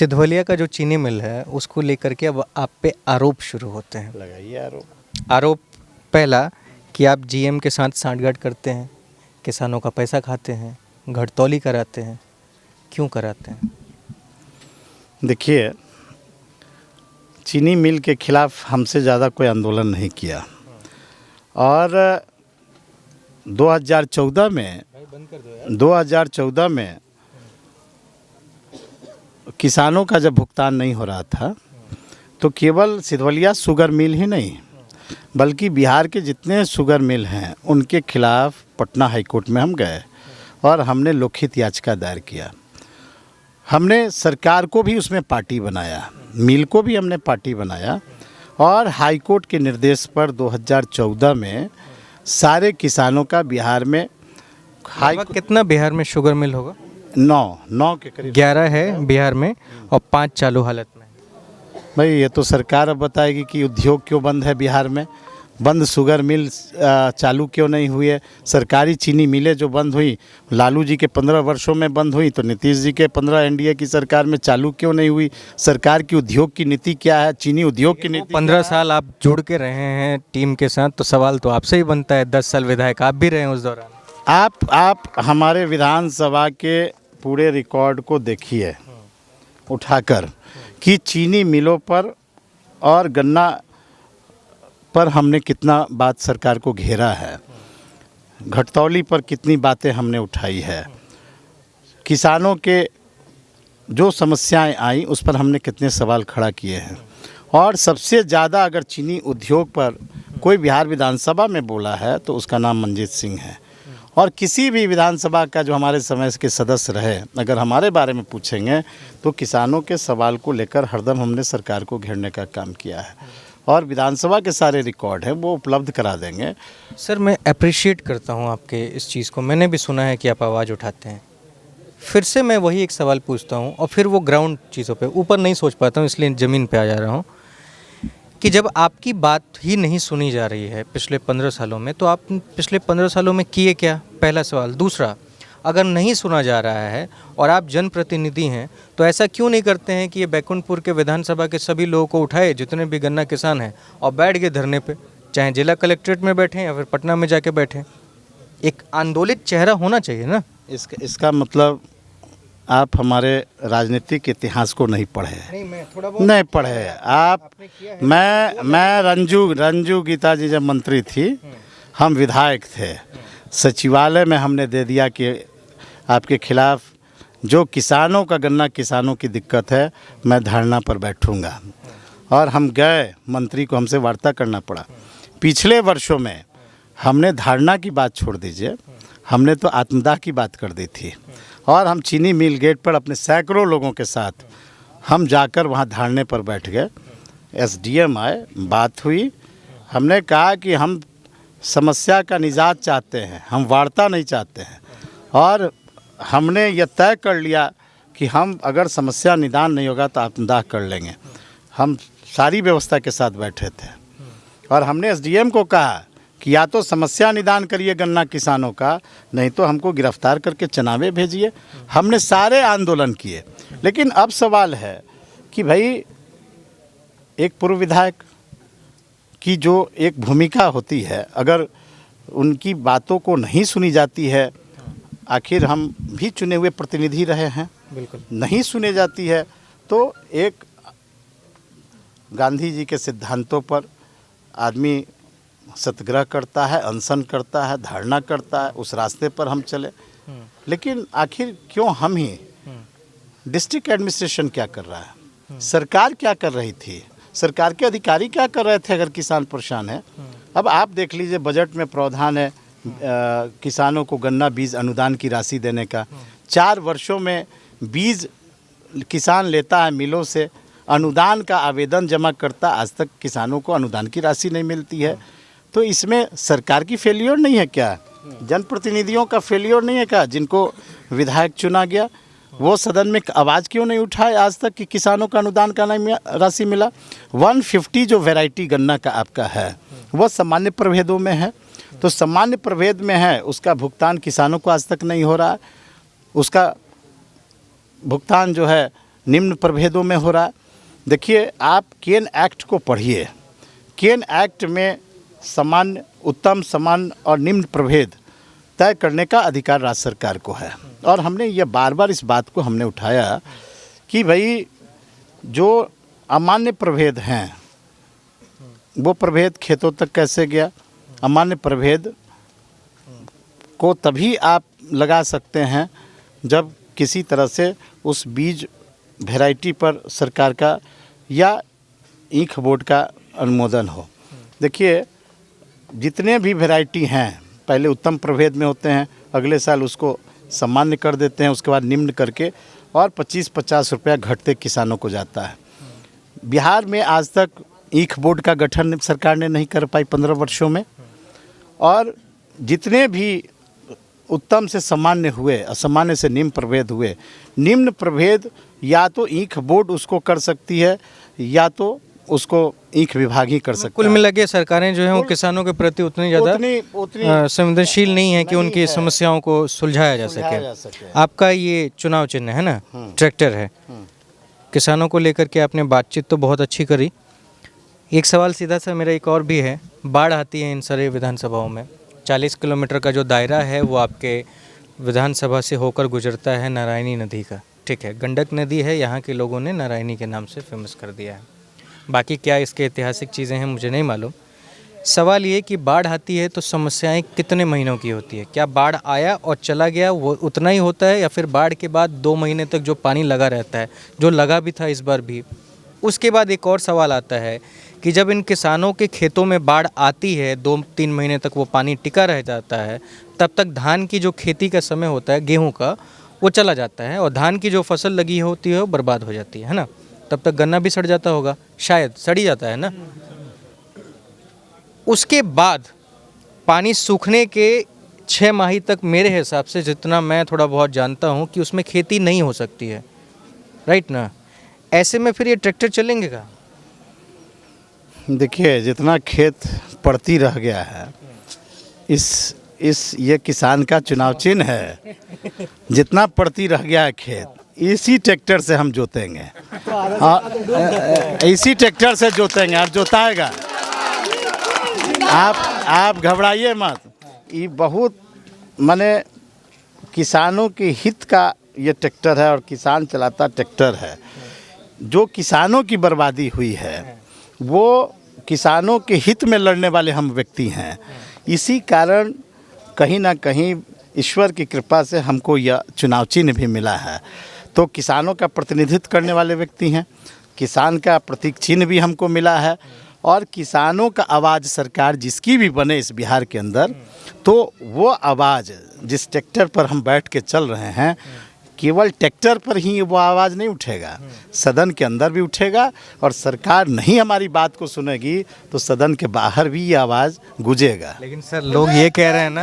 सिधवलिया का जो चीनी मिल है उसको लेकर के अब आप पे आरोप शुरू होते हैं। लगाइए आरोप। आरोप पहला कि आप जीएम के साथ सांठगांठ करते हैं, किसानों का पैसा खाते हैं, घटतौली कराते हैं। क्यों कराते हैं? देखिए, चीनी मिल के खिलाफ हमसे ज़्यादा कोई आंदोलन नहीं किया और 2014 में किसानों का जब भुगतान नहीं हो रहा था तो केवल सिधवलिया शुगर मिल ही नहीं बल्कि बिहार के जितने शुगर मिल हैं उनके खिलाफ पटना हाईकोर्ट में हम गए और हमने लोकहित याचिका दायर किया। हमने सरकार को भी उसमें पार्टी बनाया, मिल को भी हमने पार्टी बनाया और हाईकोर्ट के निर्देश पर 2014 में सारे किसानों का बिहार में कितना बिहार में शुगर मिल होगा? 9 के करीब 11 है बिहार में और 5 चालू हालत में। भाई ये तो सरकार अब बताएगी कि उद्योग क्यों बंद है बिहार में, बंद शुगर मिल चालू क्यों नहीं हुई है। सरकारी चीनी मिलें जो बंद हुई लालू जी के 15 वर्षों में बंद हुई तो नीतीश जी के 15 एनडीए की सरकार में चालू क्यों नहीं हुई। सरकार की उद्योग की नीति क्या है, चीनी उद्योग की नीति 15 साल आप जुड़ के रहे हैं टीम के साथ, तो सवाल तो आपसे ही बनता है। 10 साल विधायक आप भी रहे हैं उस दौरान। आप हमारे विधानसभा के पूरे रिकॉर्ड को देखिए उठाकर कि चीनी मिलों पर और गन्ना पर हमने कितना बात सरकार को घेरा है, घटतौली पर कितनी बातें हमने उठाई है, किसानों के जो समस्याएं आई उस पर हमने कितने सवाल खड़ा किए हैं। और सबसे ज़्यादा अगर चीनी उद्योग पर कोई बिहार विधानसभा में बोला है तो उसका नाम मंजीत सिंह है। और किसी भी विधानसभा का जो हमारे समय के सदस्य रहे अगर हमारे बारे में पूछेंगे तो किसानों के सवाल को लेकर हरदम हमने सरकार को घेरने का काम किया है और विधानसभा के सारे रिकॉर्ड हैं वो उपलब्ध करा देंगे। सर, मैं अप्रिशिएट करता हूं आपके इस चीज़ को। मैंने भी सुना है कि आप आवाज़ उठाते हैं। फिर से मैं वही एक सवाल पूछता हूं और फिर वो ग्राउंड चीज़ों पे ऊपर नहीं सोच पाता हूं, इसलिए ज़मीन पे आ जा रहा हूं कि जब आपकी बात ही नहीं सुनी जा रही है पिछले 15 सालों में, तो आप पिछले 15 सालों में किए क्या? पहला सवाल। दूसरा, अगर नहीं सुना जा रहा है और आप जनप्रतिनिधि हैं तो ऐसा क्यों नहीं करते हैं कि ये बैकुंठपुर के विधानसभा के सभी लोगों को उठाए जितने भी गन्ना किसान हैं और बैठ गए धरने पे, चाहे जिला कलेक्ट्रेट में बैठें या फिर पटना में जाके बैठें। एक आंदोलित चेहरा होना चाहिए ना। इसका मतलब आप हमारे राजनीतिक इतिहास को नहीं पढ़े नहीं पढ़े आप। मैं रंजू गीता जी जब मंत्री थी हम विधायक थे, सचिवालय में हमने दे दिया कि आपके खिलाफ जो किसानों का गन्ना किसानों की दिक्कत है मैं धरना पर बैठूंगा और हम गए, मंत्री को हमसे वार्ता करना पड़ा। पिछले वर्षों में हमने धारणा की बात छोड़ दीजिए, हमने तो आत्मदाह की बात कर दी थी और हम चीनी मिल गेट पर अपने सैकड़ों लोगों के साथ हम जाकर वहाँ धरने पर बैठ गए। एसडीएम आए, बात हुई, हमने कहा कि हम समस्या का निजात चाहते हैं, हम वार्ता नहीं चाहते हैं और हमने यह तय कर लिया कि हम अगर समस्या निदान नहीं होगा तो आत्मदाह कर लेंगे। हम सारी व्यवस्था के साथ बैठे थे और हमने एसडीएम को कहा कि या तो समस्या निदान करिए गन्ना किसानों का, नहीं तो हमको गिरफ्तार करके चनावे भेजिए। हमने सारे आंदोलन किए। लेकिन अब सवाल है कि भाई एक पूर्व विधायक की जो एक भूमिका होती है, अगर उनकी बातों को नहीं सुनी जाती है, आखिर हम भी चुने हुए प्रतिनिधि रहे हैं, बिल्कुल नहीं सुने जाती है तो एक गांधी जी के सिद्धांतों पर आदमी सत्याग्रह करता है, अनशन करता है, धारणा करता है, उस रास्ते पर हम चले। लेकिन आखिर क्यों हम ही, डिस्ट्रिक्ट एडमिनिस्ट्रेशन क्या कर रहा है, सरकार क्या कर रही थी, सरकार के अधिकारी क्या कर रहे थे अगर किसान परेशान है। अब आप देख लीजिए बजट में प्रावधान है किसानों को गन्ना बीज अनुदान की राशि देने का। 4 वर्षों में बीज किसान लेता है मिलों से, अनुदान का आवेदन जमा करता, आज तक किसानों को अनुदान की राशि नहीं मिलती है। तो इसमें सरकार की फेलियर नहीं है क्या, जनप्रतिनिधियों का फेलियर नहीं है क्या? जिनको विधायक चुना गया वो सदन में आवाज़ क्यों नहीं उठाए आज तक कि किसानों का अनुदान का नहीं राशि मिला। 150 जो वैरायटी गन्ना का आपका है वह सामान्य प्रभेदों में है, तो सामान्य प्रभेद में है उसका भुगतान किसानों को आज तक नहीं हो रहा है। उसका भुगतान जो है निम्न प्रभेदों में हो रहा है। देखिए, आप केन एक्ट को पढ़िए। केन एक्ट में सामान्य, उत्तम, सामान्य और निम्न प्रभेद तय करने का अधिकार राज्य सरकार को है। और हमने ये बार बार इस बात को हमने उठाया कि भाई जो अमान्य प्रभेद हैं वो प्रभेद खेतों तक कैसे गया। अमान्य प्रभेद को तभी आप लगा सकते हैं जब किसी तरह से उस बीज वैरायटी पर सरकार का या ईख बोर्ड का अनुमोदन हो। देखिए, जितने भी वैरायटी हैं पहले उत्तम प्रभेद में होते हैं, अगले साल उसको सामान्य कर देते हैं, उसके बाद निम्न करके और 25-50 रुपया घटते किसानों को जाता है। बिहार में आज तक ईख बोर्ड का गठन सरकार ने नहीं कर पाई 15 वर्षों में। और जितने भी उत्तम से सामान्य हुए, असामान्य से निम्न प्रभेद हुए, निम्न प्रभेद या तो ईख बोर्ड उसको कर सकती है या तो उसको ईख विभाग ही कर सकता है। कुल मिला के सरकारें जो हैं वो किसानों के प्रति उतनी ज़्यादा संवेदनशील नहीं है कि उनकी समस्याओं को सुलझाया जा सके। आपका ये चुनाव चिन्ह है ना, ट्रैक्टर है। किसानों को लेकर के आपने बातचीत तो बहुत अच्छी करी। एक सवाल सीधा सा मेरा एक और भी है। बाढ़ आती है इन सारे विधानसभाओं में, 40 किलोमीटर का जो दायरा है वो आपके विधानसभा से होकर गुजरता है नारायणी नदी का। ठीक है, गंडक नदी है, यहाँ के लोगों ने नारायणी के नाम से फेमस कर दिया है। बाकी क्या इसके ऐतिहासिक चीज़ें हैं मुझे नहीं मालूम। सवाल ये कि बाढ़ आती है तो समस्याएं कितने महीनों की होती है? क्या बाढ़ आया और चला गया वो उतना ही होता है, या फिर बाढ़ के बाद 2 महीने तक जो पानी लगा रहता है, जो लगा भी था इस बार भी? उसके बाद एक और सवाल आता है कि जब इन किसानों के खेतों में बाढ़ आती है, 2-3 महीने तक वो पानी टिका रह जाता है, तब तक धान की जो खेती का समय होता है, गेहूँ का, वो चला जाता है और धान की जो फसल लगी होती है वो बर्बाद हो जाती है ना। तब तक गन्ना भी सड़ जाता होगा, शायद सड़ ही जाता है ना। उसके बाद पानी सूखने के 6 माह तक मेरे हिसाब से, जितना मैं थोड़ा बहुत जानता हूँ, कि उसमें खेती नहीं हो सकती है, राइट ना। ऐसे में फिर ये ट्रैक्टर चलेंगे का? देखिए, जितना खेत पड़ती रह गया है, ये किसान का चुनाव चिन्ह है। जितना पड़ती रह गया है खेत, इसी ट्रैक्टर से हम जोतेंगे। इसी ट्रैक्टर से जोतेंगे और जोताएगा। आप घबराइए मत। ये बहुत माने किसानों के हित का ये ट्रैक्टर है और किसान चलाता ट्रैक्टर है। जो किसानों की बर्बादी हुई है वो किसानों के हित में लड़ने वाले हम व्यक्ति हैं। इसी कारण कहीं ना कहीं ईश्वर की कृपा से हमको यह चुनाव चिन्ह भी मिला है। तो किसानों का प्रतिनिधित्व करने वाले व्यक्ति हैं, किसान का प्रतीक चिन्ह भी हमको मिला है। और किसानों का आवाज़ सरकार जिसकी भी बने इस बिहार के अंदर, तो वो आवाज़ जिस ट्रैक्टर पर हम बैठ के चल रहे हैं, केवल ट्रैक्टर पर ही वो आवाज़ नहीं उठेगा, सदन के अंदर भी उठेगा। और सरकार नहीं हमारी बात को सुनेगी तो सदन के बाहर भी ये आवाज़ गूंजेगा। लेकिन सर, लोग ये कह रहे हैं ना,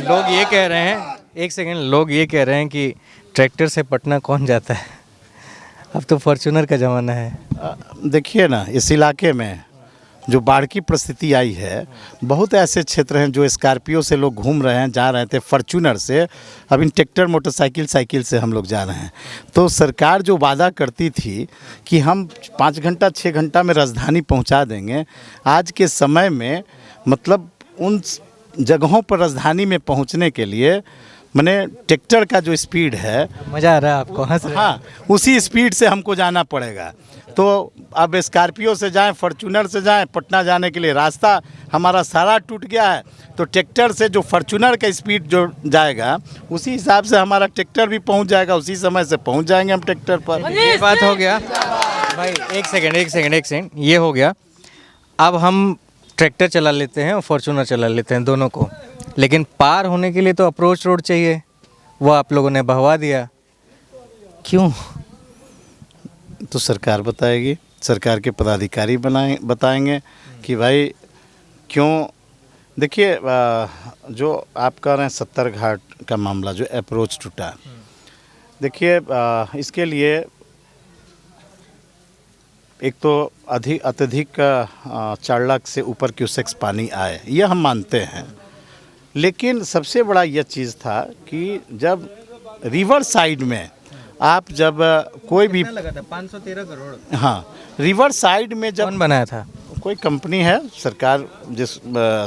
लोग ये कह रहे हैं, एक सेकेंड, लोग ये कह रहे हैं कि ट्रैक्टर से पटना कौन जाता है, अब तो फॉर्च्यूनर का ज़माना है। देखिए ना, इस इलाके में जो बाढ़ की परिस्थिति आई है, बहुत ऐसे क्षेत्र हैं जो स्कॉर्पियो से लोग घूम रहे हैं, जा रहे थे फॉर्च्यूनर से, अब इन ट्रैक्टर, मोटरसाइकिल, साइकिल से हम लोग जा रहे हैं। तो सरकार जो वादा करती थी कि हम 5 घंटा 6 घंटा में राजधानी पहुंचा देंगे, आज के समय में मतलब उन जगहों पर राजधानी में पहुंचने के लिए मैंने ट्रैक्टर का जो स्पीड है, मज़ा आ रहा है आपको? हाँ, उसी स्पीड से हमको जाना पड़ेगा। तो अब स्कॉर्पियो से जाएं, फॉर्च्यूनर से जाएं, पटना जाने के लिए रास्ता हमारा सारा टूट गया है। तो ट्रैक्टर से जो फॉर्च्यूनर का स्पीड जो जाएगा, उसी हिसाब से हमारा ट्रैक्टर भी पहुंच जाएगा, उसी समय से पहुंच जाएंगे हम ट्रैक्टर पर। ये बात हो गया भाई। एक सेकंड, ये हो गया। अब हम ट्रैक्टर चला लेते हैं और फॉर्च्यूनर चला लेते हैं, दोनों को, लेकिन पार होने के लिए तो अप्रोच रोड चाहिए, वो आप लोगों ने बहवा दिया, क्यों? तो सरकार बताएगी, सरकार के पदाधिकारी बताएंगे कि भाई क्यों। देखिए, जो आप कह रहे हैं 70 घाट का मामला, जो अप्रोच टूटा, देखिए इसके लिए एक तो अत्यधिक 4 लाख से ऊपर क्यूसेक्स पानी आए, ये हम मानते हैं। लेकिन सबसे बड़ा यह चीज़ था कि जब रिवर साइड में आप जब कोई भी कितना लगा था? 513 करोड़। हाँ, रिवर साइड में जब कौन बनाया था? कोई कंपनी है, सरकार जिस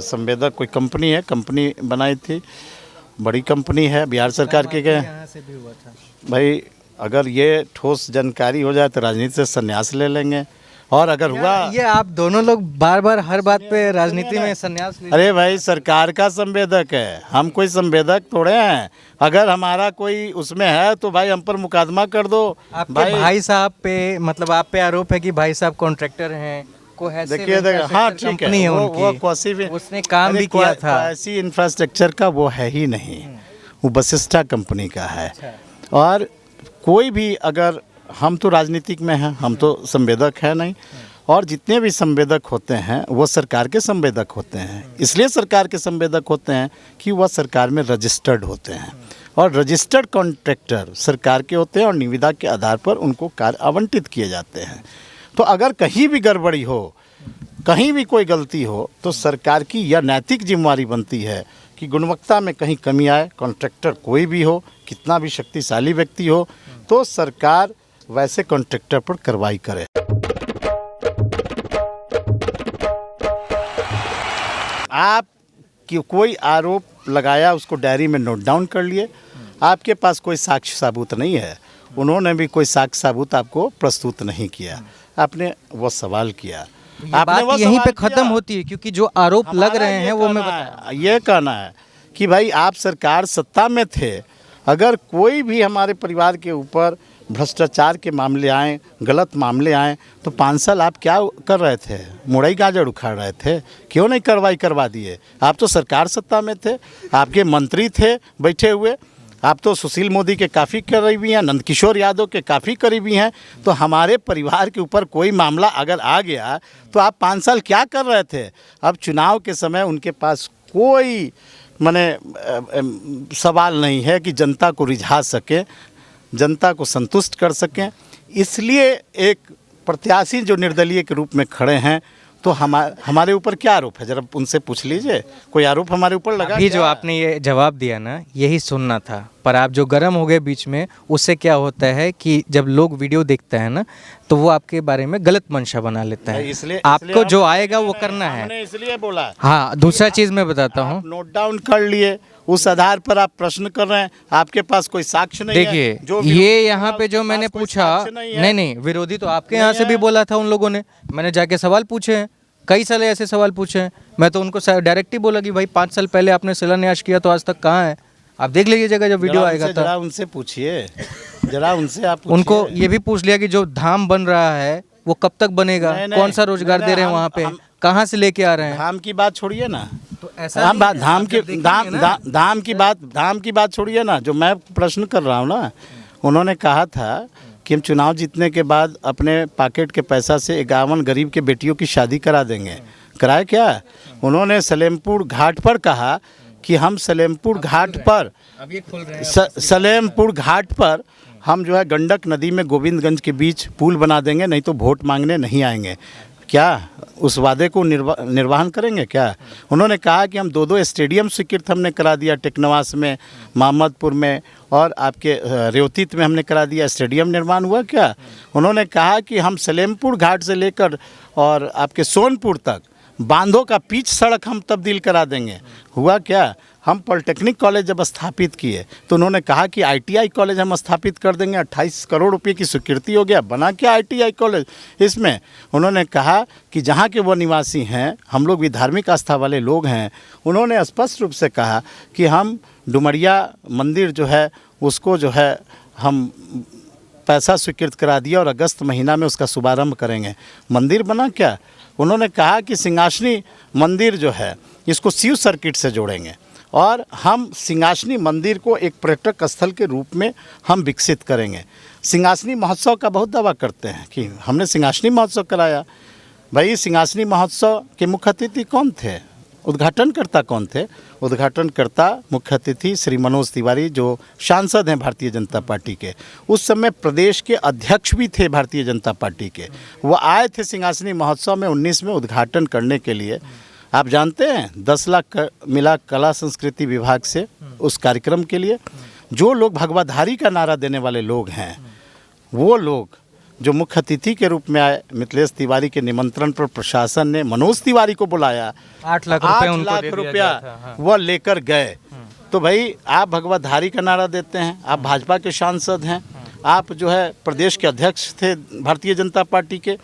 संवेदक कोई कंपनी है, कंपनी बनाई थी, बड़ी कंपनी है, बिहार सरकार के गए। यहाँ से भी हुआ था। भाई अगर ये ठोस जानकारी हो जाए तो राजनीति से संन्यास ले लेंगे, और अगर हुआ ये आप दोनों लोग बार बार हर बात पे राजनीति में संन्यास ले। अरे भाई सरकार का संवेदक है, हम कोई संवेदक थोड़े हैं। अगर हमारा कोई उसमें है तो भाई हम पर मुकदमा कर दो। आपके भाई साहब पे, मतलब आप पे आरोप है कि भाई साहब कॉन्ट्रैक्टर हैं, देखिए हाँ ठीक है, वो कोसी भी उसने काम भी किया था। ऐसी इंफ्रास्ट्रक्चर का वो है ही नहीं, वो वशिष्ठा कंपनी का है। और कोई भी अगर, हम तो राजनीतिक में हैं, हम तो संवेदक है नहीं, और जितने भी संवेदक होते हैं वो सरकार के संवेदक होते हैं। इसलिए सरकार के संवेदक होते हैं कि वह सरकार में रजिस्टर्ड होते हैं, और रजिस्टर्ड कॉन्ट्रैक्टर सरकार के होते हैं, और निविदा के आधार पर उनको कार्य आवंटित किए जाते हैं। तो अगर कहीं भी गड़बड़ी हो, कहीं भी कोई गलती हो, तो सरकार की यह नैतिक जिम्मेवारी बनती है कि गुणवत्ता में कहीं कमी आए, कॉन्ट्रैक्टर कोई भी हो, कितना भी शक्तिशाली व्यक्ति हो, तो सरकार वैसे कॉन्ट्रैक्टर पर कार्रवाई करे। आप कोई आरोप लगाया, उसको डायरी में नोट डाउन कर लिए, आपके पास कोई साक्ष्य सबूत नहीं है, उन्होंने भी कोई साक्ष्य सबूत आपको प्रस्तुत नहीं किया, आपने वो सवाल किया, आपने वो यहीं पे खत्म होती है, क्योंकि जो आरोप लग रहे हैं वो मैं बता, ये कहना है कि भाई आप सरकार सत्ता में थे, अगर कोई भी हमारे परिवार के ऊपर भ्रष्टाचार के मामले आए, गलत मामले आए, तो 5 साल आप क्या कर रहे थे? मुड़ई गाजर उखाड़ रहे थे? क्यों नहीं कार्रवाई करवा दिए? आप तो सरकार सत्ता में थे, आपके मंत्री थे बैठे हुए, आप तो सुशील मोदी के काफ़ी करीबी हैं, नंदकिशोर यादव के काफ़ी करीबी हैं। तो हमारे परिवार के ऊपर कोई मामला अगर आ गया तो आप 5 साल क्या कर रहे थे? अब चुनाव के समय उनके पास कोई सवाल नहीं है कि जनता को रिझा सके, जनता को संतुष्ट कर सकें। इसलिए एक प्रत्याशी जो निर्दलीय के रूप में खड़े हैं, तो हमारे ऊपर क्या आरोप है, जरा उनसे पूछ लीजिए, कोई आरोप हमारे ऊपर लगा? अभी जो आपने ये जवाब दिया ना, यही सुनना था, पर आप जो गर्म हो गए बीच में, उससे क्या होता है कि जब लोग वीडियो देखते हैं ना, तो वो आपके बारे में गलत मंशा बना लेता है। इसलिए आपको जो आएगा वो करना है, इसलिए बोला। हाँ, दूसरा चीज़ मैं बताता हूँ, नोट डाउन कर लिए, उस आधार पर आप प्रश्न कर रहे हैं, आपके पास कोई साक्ष्य नहीं है। देखिए ये यहाँ पे जो मैंने पूछा, नहीं, विरोधी तो आपके यहाँ से भी बोला था उन लोगों ने, मैंने जाके सवाल पूछे हैं, कई सारे ऐसे सवाल पूछे हैं, मैं तो उनको डायरेक्ट ही बोला कि भाई 5 साल पहले आपने शिलान्यास किया तो आज तक कहाँ है? आप देख लीजिएगा जब वीडियो आएगा तो। जरा उनसे पूछिए, जरा उनसे आप उनको ये भी पूछ लिया कि जो धाम बन रहा है वो कब तक बनेगा, कौन सा रोजगार दे रहे हैं वहाँ पे, कहाँ से लेके आ रहे हैं? धाम की बात छोड़िए ना, तो ऐसा धाम की बात छोड़िए ना, जो मैं प्रश्न कर रहा हूँ ना, उन्होंने कहा था कि हम चुनाव जीतने के बाद अपने पॉकेट के पैसा से 51 गरीब के बेटियों की शादी करा देंगे। कराए क्या? उन्होंने सलेमपुर घाट पर कहा कि हम सलेमपुर घाट पर, सलेमपुर घाट पर हम जो है गंडक नदी में गोविंदगंज के बीच पुल बना देंगे, नहीं तो वोट मांगने नहीं आएंगे। क्या उस वादे को निर्वहन करेंगे क्या? उन्होंने कहा कि हम 2 स्टेडियम स्वीकृत हमने करा दिया, टेकनवास में, मोहम्मदपुर में और आपके रेवतीत में हमने करा दिया, स्टेडियम निर्माण हुआ क्या? उन्होंने कहा कि हम सलेमपुर घाट से लेकर और आपके सोनपुर तक बांधों का पिच सड़क हम तब्दील करा देंगे। हुआ क्या? हम पॉलिटेक्निक कॉलेज जब स्थापित किए तो उन्होंने कहा कि ITI कॉलेज हम स्थापित कर देंगे, 28 करोड़ रुपए की स्वीकृति हो गया, बना क्या ITI कॉलेज? इसमें उन्होंने कहा कि जहाँ के वो निवासी हैं, हम लोग भी धार्मिक आस्था वाले लोग हैं, उन्होंने स्पष्ट रूप से कहा कि हम डुमरिया मंदिर जो है उसको जो है हम पैसा स्वीकृत करा दिया और अगस्त महीना में उसका शुभारंभ करेंगे। मंदिर बना क्या? उन्होंने कहा कि सिंहासनी मंदिर जो है इसको शिव सर्किट से जोड़ेंगे और हम सिंहासनी मंदिर को एक पर्यटक स्थल के रूप में हम विकसित करेंगे। सिंहासनी महोत्सव का बहुत दावा करते हैं कि हमने सिंहासनी महोत्सव कराया। भाई सिंहासनी महोत्सव के मुख्य अतिथि कौन थे? उद्घाटनकर्ता कौन थे? उद्घाटनकर्ता मुख्य अतिथि श्री मनोज तिवारी, जो सांसद हैं भारतीय जनता पार्टी के, उस समय प्रदेश के अध्यक्ष भी थे भारतीय जनता पार्टी के। वो आए थे सिंहासनी महोत्सव में 19 में उद्घाटन करने के लिए। आप जानते हैं 10 लाख मिला कला संस्कृति विभाग से उस कार्यक्रम के लिए। जो लोग भगवाधारी का नारा देने वाले लोग हैं, वो लोग जो मुख्य अतिथि के रूप में आए, मिथिलेश तिवारी के निमंत्रण पर प्रशासन ने मनोज तिवारी को बुलाया, 8 लाख रुपए 8 उनको लाख दे दिया रुपया गया था, हाँ। वह लेकर गए। तो भाई आप भगवाधारी का नारा देते हैं, आप भाजपा के सांसद हैं, आप जो है प्रदेश के अध्यक्ष थे भारतीय जनता पार्टी के,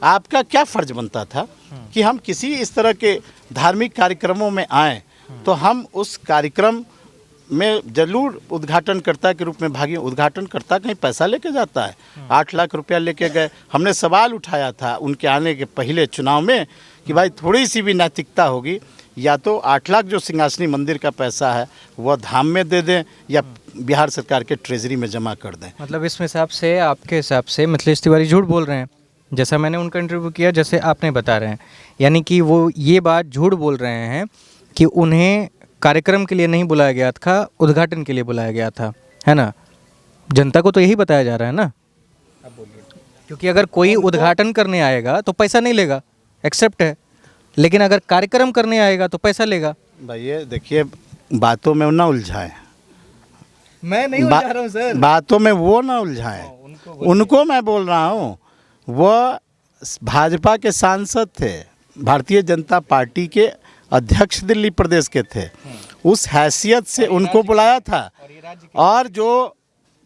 आपका क्या फर्ज बनता था कि हम किसी इस तरह के धार्मिक कार्यक्रमों में आएँ तो हम उस कार्यक्रम में जरूर उद्घाटनकर्ता के रूप में भागी। उद्घाटनकर्ता कहीं पैसा लेके जाता है? 8 लाख रुपया लेके गए। हमने सवाल उठाया था उनके आने के पहले चुनाव में कि भाई थोड़ी सी भी नैतिकता होगी, या तो 8 लाख जो सिंहासनी मंदिर का पैसा है वह धाम में दे दें या बिहार सरकार के ट्रेजरी में जमा कर दें। मतलब इस हिसाब से, आपके हिसाब से मिथिलेश तिवारी झूठ बोल रहे हैं, जैसा मैंने उनका इंटरव्यू किया, जैसे आपने बता रहे हैं, यानी कि वो ये बात झूठ बोल रहे हैं कि उन्हें कार्यक्रम के लिए नहीं बुलाया गया था, उद्घाटन के लिए बुलाया गया था, है ना? जनता को तो यही बताया जा रहा है ना, क्योंकि अगर कोई उद्घाटन करने आएगा तो पैसा नहीं लेगा, एक्सेप्ट है, लेकिन अगर कार्यक्रम करने आएगा तो पैसा लेगा। भैया देखिए, बातों में ना उलझाएं, मैं नहीं उलझा रहा हूं सर, बातों में वो ना उलझाएं, उनको मैं बोल रहा हूँ। वह भाजपा के सांसद थे, भारतीय जनता पार्टी के अध्यक्ष दिल्ली प्रदेश के थे, उस हैसियत से उनको बुलाया था। और जो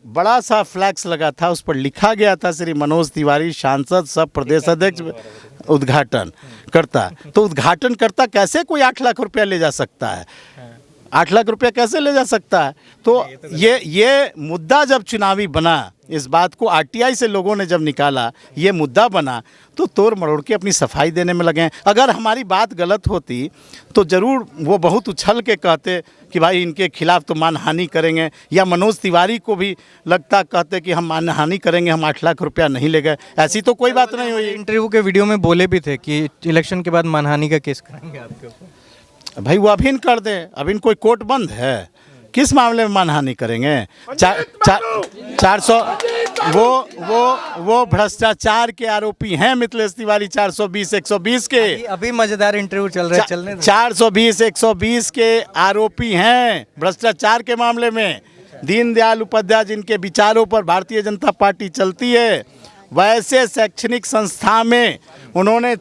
बड़ा सा फ्लैक्स लगा था उस पर लिखा गया था श्री मनोज तिवारी सांसद सब प्रदेश अध्यक्ष उद्घाटन करता। तो उद्घाटन करता कैसे कोई 8 लाख रुपया ले जा सकता है? 8 लाख रुपया कैसे ले जा सकता है? तो ये मुद्दा जब चुनावी बना, इस बात को आरटीआई से लोगों ने जब निकाला, ये मुद्दा बना, तो तोड़ मरोड़ के अपनी सफाई देने में लगे। अगर हमारी बात गलत होती तो ज़रूर वो बहुत उछल के कहते कि भाई इनके खिलाफ तो मानहानि करेंगे, या मनोज तिवारी को भी लगता कहते कि हम मानहानि करेंगे, हम 8 लाख रुपया नहीं ले गए। ऐसी तो कोई बात नहीं हुई। इंटरव्यू के वीडियो में बोले भी थे कि इलेक्शन के बाद मानहानि का केस करेंगे आपके ऊपर। भाई वो अभी कर दें, अभी कोई कोर्ट बंद है, किस मामले में मानहानि करेंगे? 400 वो भ्रष्टाचार के आरोपी हैं मिथिलेश तिवारी, 420 120 के। अभी मजेदार इंटरव्यू चल रहा है, चलने दो। 420 120 के आरोपी हैं भ्रष्टाचार के मामले में। दीनदयाल उपाध्याय जिनके विचारों पर भारतीय जनता पार्टी चलती है, वैसे शैक्षणिक संस्था में उन्होंने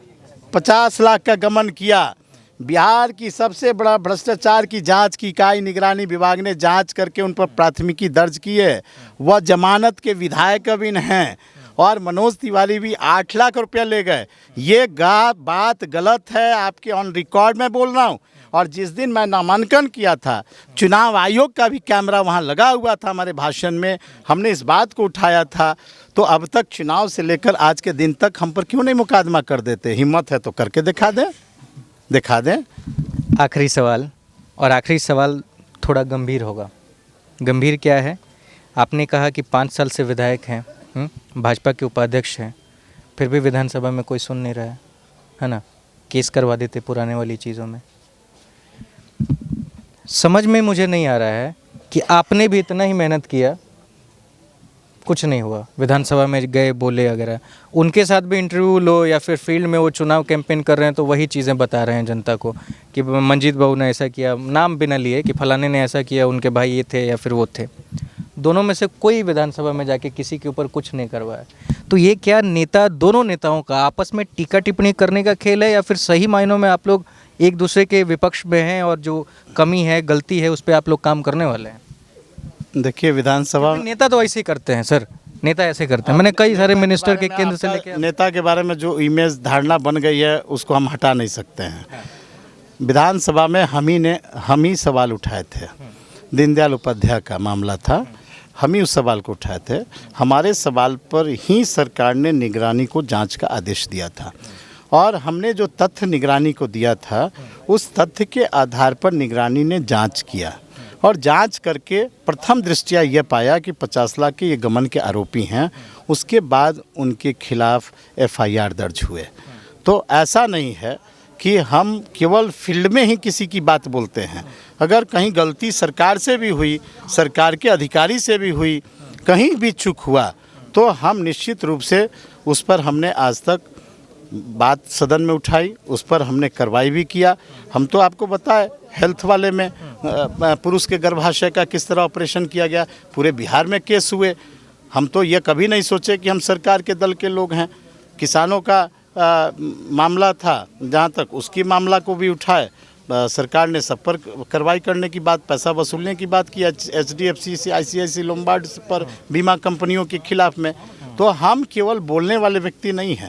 50 लाख का गमन किया। बिहार की सबसे बड़ा भ्रष्टाचार की जांच की इकाई निगरानी विभाग ने जांच करके उन पर प्राथमिकी दर्ज की है। वह जमानत के विधायक भी हैं, और मनोज तिवारी भी 8 लाख रुपया ले गए। ये बात गलत है, आपके ऑन रिकॉर्ड में बोल रहा हूँ। और जिस दिन मैं नामांकन किया था, चुनाव आयोग का भी कैमरा वहाँ लगा हुआ था, हमारे भाषण में हमने इस बात को उठाया था। तो अब तक चुनाव से लेकर आज के दिन तक हम पर क्यों नहीं मुकदमा कर देते? हिम्मत है तो करके दिखा दें। आखिरी सवाल, और आखिरी सवाल थोड़ा गंभीर होगा। गंभीर क्या है? आपने कहा कि 5 साल से विधायक हैं, भाजपा के उपाध्यक्ष हैं, फिर भी विधानसभा में कोई सुन नहीं रहा है ना? केस करवा देते पुराने वाली चीज़ों में। समझ में मुझे नहीं आ रहा है कि आपने भी इतना ही मेहनत किया, कुछ नहीं हुआ, विधानसभा में गए बोले वगैरह, उनके साथ भी इंटरव्यू लो या फिर फील्ड में वो चुनाव कैंपेन कर रहे हैं तो वही चीज़ें बता रहे हैं जनता को कि मंजीत बाबू ने ऐसा किया, नाम बिना लिए कि फलाने ने ऐसा किया, उनके भाई ये थे या फिर वो थे। दोनों में से कोई विधानसभा में जाके किसी के ऊपर कुछ नहीं करवाया। तो ये क्या दोनों नेताओं का आपस में टीका टिप्पणी करने का खेल है, या फिर सही मायनों में आप लोग एक दूसरे के विपक्ष में हैं और जो कमी है, गलती है, उस पर आप लोग काम करने वाले हैं? देखिए, विधानसभा नेता तो ऐसे ही करते हैं सर, नेता ऐसे करते हैं। मैंने कई सारे मिनिस्टर के केंद्र से लेके नेता के बारे में जो इमेज धारणा बन गई है उसको हम हटा नहीं सकते हैं। विधानसभा में हम ही सवाल उठाए थे, दीनदयाल उपाध्याय का मामला था, हम ही उस सवाल को उठाए थे। हमारे सवाल पर ही सरकार ने निगरानी को जांच का आदेश दिया था, और हमने जो तथ्य निगरानी को दिया था उस तथ्य के आधार पर निगरानी ने जांच किया, और जांच करके प्रथम दृष्टया यह पाया कि 50 लाख के ये गमन के आरोपी हैं। उसके बाद उनके खिलाफ एफआईआर दर्ज हुए। तो ऐसा नहीं है कि हम केवल फील्ड में ही किसी की बात बोलते हैं। अगर कहीं गलती सरकार से भी हुई, सरकार के अधिकारी से भी हुई, कहीं भी चूक हुआ, तो हम निश्चित रूप से उस पर हमने आज तक बात सदन में उठाई, उस पर हमने कार्रवाई भी किया। हम तो आपको बताए हेल्थ वाले में पुरुष के गर्भाशय का किस तरह ऑपरेशन किया गया, पूरे बिहार में केस हुए। हम तो ये कभी नहीं सोचे कि हम सरकार के दल के लोग हैं। किसानों का मामला था, जहाँ तक उसकी मामला को भी उठाए, सरकार ने सब पर कार्रवाई करने की बात, पैसा वसूलने की बात की, HDFC से ICICI लोम्बार्ड पर बीमा कंपनियों के खिलाफ में। तो हम केवल बोलने वाले व्यक्ति नहीं हैं।